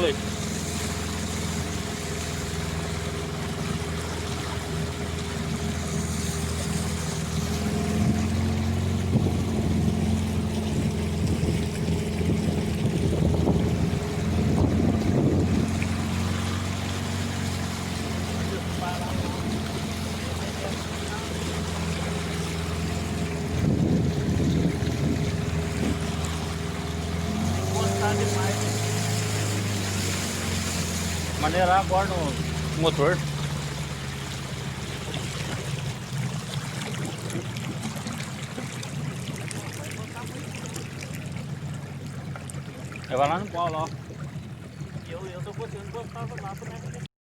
ali. Maneira agora no motor. Vai lá no pau lá. Eu tô botando pra lá também.